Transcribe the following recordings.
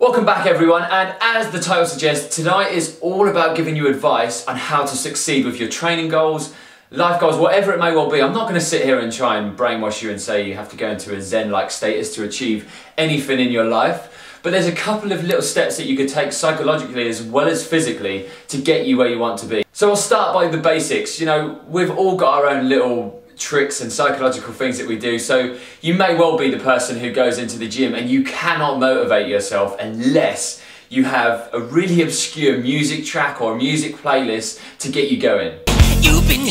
Welcome back everyone, and as the title suggests, tonight is all about giving you advice on how to succeed with your training goals, life goals, whatever it may well be. I'm not going to sit here and try and brainwash you and say you have to go into a Zen-like status to achieve anything in your life, but there's a couple of little steps that you could take psychologically as well as physically to get you where you want to be. So I'll start by the basics. You know, we've all got our own little tricks and psychological things that we do. So you may well be the person who goes into the gym and you cannot motivate yourself unless you have a really obscure music track or music playlist to get you going. You've been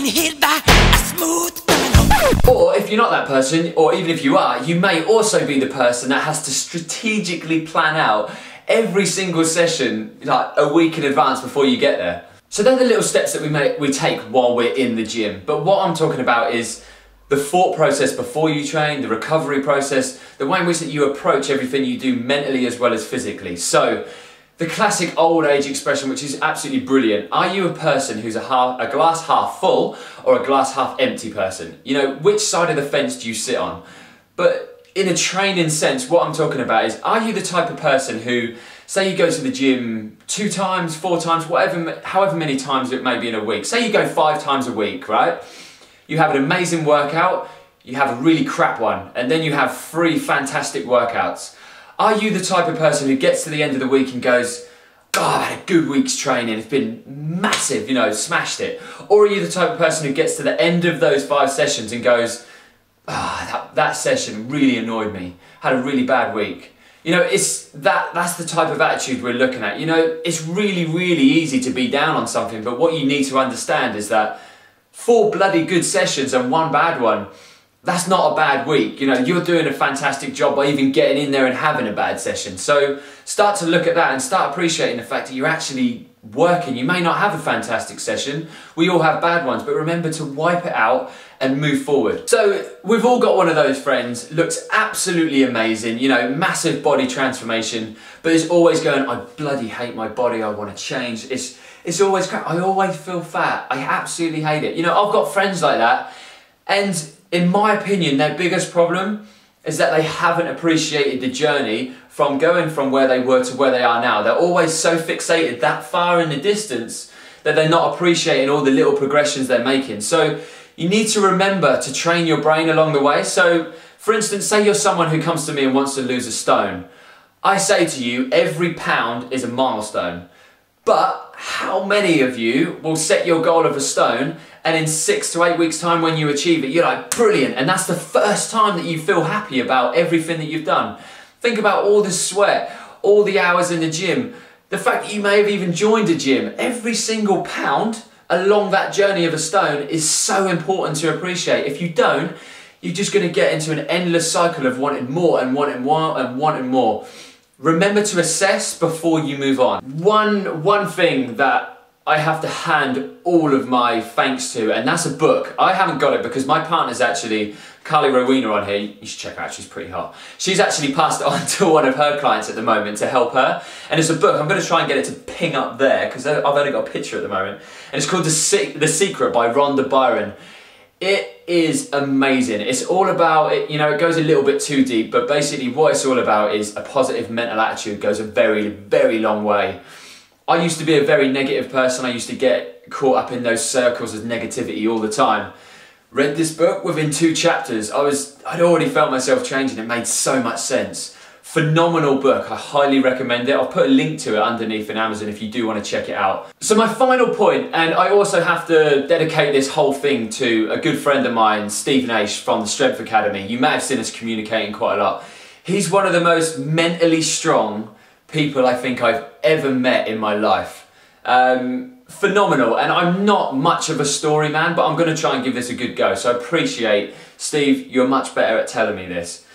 hit by a smooth criminal. Or if you're not that person, or even if you are, you may also be the person that has to strategically plan out every single session like a week in advance before you get there. So they're the little steps that we take while we're in the gym. But what I'm talking about is the thought process before you train, the recovery process, the way in which that you approach everything you do mentally as well as physically. So the classic old age expression, which is absolutely brilliant. Are you a person who's a glass half full or a glass half empty person? You know, which side of the fence do you sit on? But in a training sense, what I'm talking about is, are you the type of person who, say you go to the gym 2 times, 4 times, however many times it may be in a week. Say you go 5 times a week, right? You have an amazing workout, you have a really crap one, and then you have 3 fantastic workouts. Are you the type of person who gets to the end of the week and goes, God, I had a good week's training, it's been massive, you know, smashed it? Or are you the type of person who gets to the end of those 5 sessions and goes, that session really annoyed me, had a really bad week? You know, that's the type of attitude we're looking at. You know, it's really, really easy to be down on something, but what you need to understand is that 4 bloody good sessions and 1 bad one, that's not a bad week. You know, you're doing a fantastic job by even getting in there and having a bad session. So start to look at that and start appreciating the fact that you're actually working. You may not have a fantastic session. We all have bad ones, but remember to wipe it out and move forward. So we've all got one of those friends, looks absolutely amazing, you know, massive body transformation, but is always going, I bloody hate my body, I want to change. It's always crap. I always feel fat. I absolutely hate it. You know, I've got friends like that, and in my opinion, their biggest problem is that they haven't appreciated the journey from going from where they were to where they are now. They're always so fixated that far in the distance that they're not appreciating all the little progressions they're making. So you need to remember to train your brain along the way. So for instance, say you're someone who comes to me and wants to lose a stone. I say to you, every pound is a milestone. But how many of you will set your goal of a stone and in 6 to 8 weeks time when you achieve it, you're like, brilliant, and that's the first time that you feel happy about everything that you've done. Think about all the sweat, all the hours in the gym, the fact that you may have even joined a gym. Every single pound along that journey of a stone is so important to appreciate. If you don't, you're just going to get into an endless cycle of wanting more and wanting more and wanting more. Remember to assess before you move on. One thing that I have to hand all of my thanks to, and that's a book. I haven't got it because my partner's actually, Carly Rowena on here, you should check her out, she's pretty hot. She's actually passed it on to one of her clients at the moment to help her. And it's a book, I'm going to try and get it to ping up there because I've only got a picture at the moment. And it's called The Secret by Rhonda Byron. It is amazing. It's all about, you know, it goes a little bit too deep, but basically what it's all about is a positive mental attitude goes a very, very long way. I used to be a very negative person. I used to get caught up in those circles of negativity all the time. Read this book, within 2 chapters, I'd already felt myself changing. It made so much sense. Phenomenal book, I highly recommend it. I'll put a link to it underneath in Amazon if you do want to check it out. So my final point, and I also have to dedicate this whole thing to a good friend of mine, Steve Nash from the Strength Academy. You may have seen us communicating quite a lot. He's one of the most mentally strong people I think I've ever met in my life. Phenomenal, and I'm not much of a story man, but I'm going to try and give this a good go. So I appreciate, Steve, you're much better at telling me this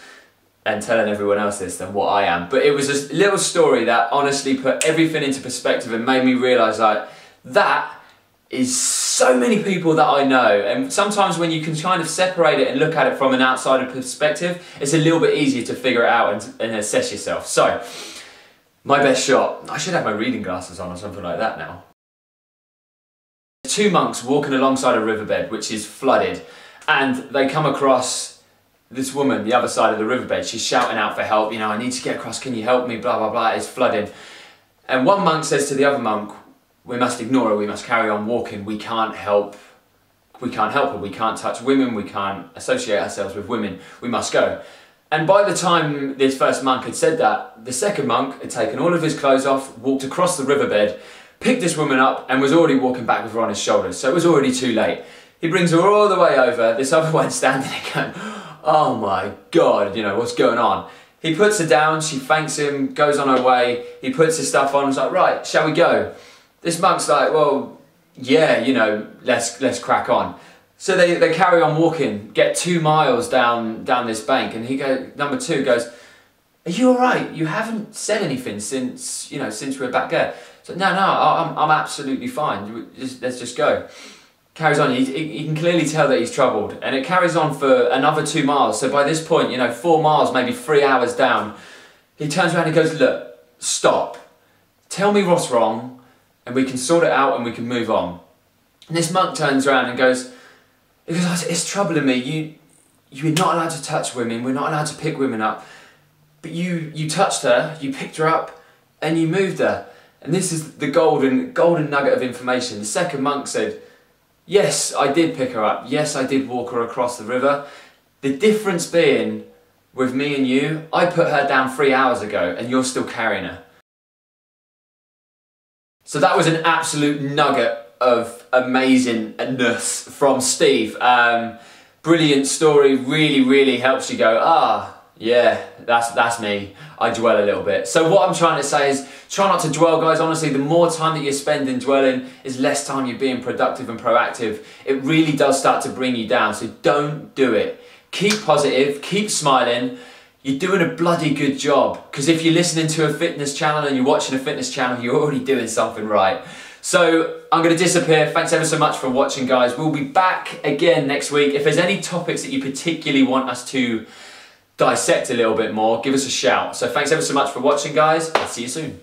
and telling everyone else this than what I am. But it was a little story that honestly put everything into perspective and made me realise like, that is so many people that I know. And sometimes when you can kind of separate it and look at it from an outsider perspective, it's a little bit easier to figure it out and assess yourself. So, my best shot. I should have my reading glasses on or something like that now. 2 monks walking alongside a riverbed which is flooded, and they come across this woman, the other side of the riverbed, she's shouting out for help, you know, I need to get across, can you help me, blah, blah, blah, it's flooding. And one monk says to the other monk, we must ignore her, we must carry on walking, we can't help her, we can't touch women, we can't associate ourselves with women, we must go. And by the time this first monk had said that, the second monk had taken all of his clothes off, walked across the riverbed, picked this woman up and was already walking back with her on his shoulders, so it was already too late. He brings her all the way over, this other one standing there going, oh my God, you know, what's going on? He puts her down, she thanks him, goes on her way, he puts his stuff on, he's like, right, shall we go? This monk's like, well, yeah, you know, let's crack on. So they carry on walking, get 2 miles down this bank, and number 2 goes, are you all right? You haven't said anything since we're back there. So no, I'm absolutely fine. Let's just go. Carries on. You can clearly tell that he's troubled, and it carries on for another 2 miles. So by this point, you know, 4 miles, maybe 3 hours down, he turns around and goes, look, stop. Tell me what's wrong, and we can sort it out and we can move on. And this monk turns around and goes, it's troubling me. You're not allowed to touch women. We're not allowed to pick women up. But you touched her, you picked her up, and you moved her. And this is the golden nugget of information. The second monk said, yes, I did pick her up. Yes, I did walk her across the river. The difference being, with me and you, I put her down 3 hours ago, and you're still carrying her. So that was an absolute nugget of amazingness from Steve. Brilliant story, really helps you go, yeah, that's me. I dwell a little bit. So what I'm trying to say is, try not to dwell, guys. Honestly, the more time that you spend in dwelling is less time you're being productive and proactive. It really does start to bring you down, so don't do it. Keep positive, keep smiling. You're doing a bloody good job, because if you're listening to a fitness channel and you're watching a fitness channel, you're already doing something right. So I'm going to disappear. Thanks ever so much for watching, guys. We'll be back again next week. If there's any topics that you particularly want us to dissect a little bit more, give us a shout. So thanks ever so much for watching, guys. I'll see you soon.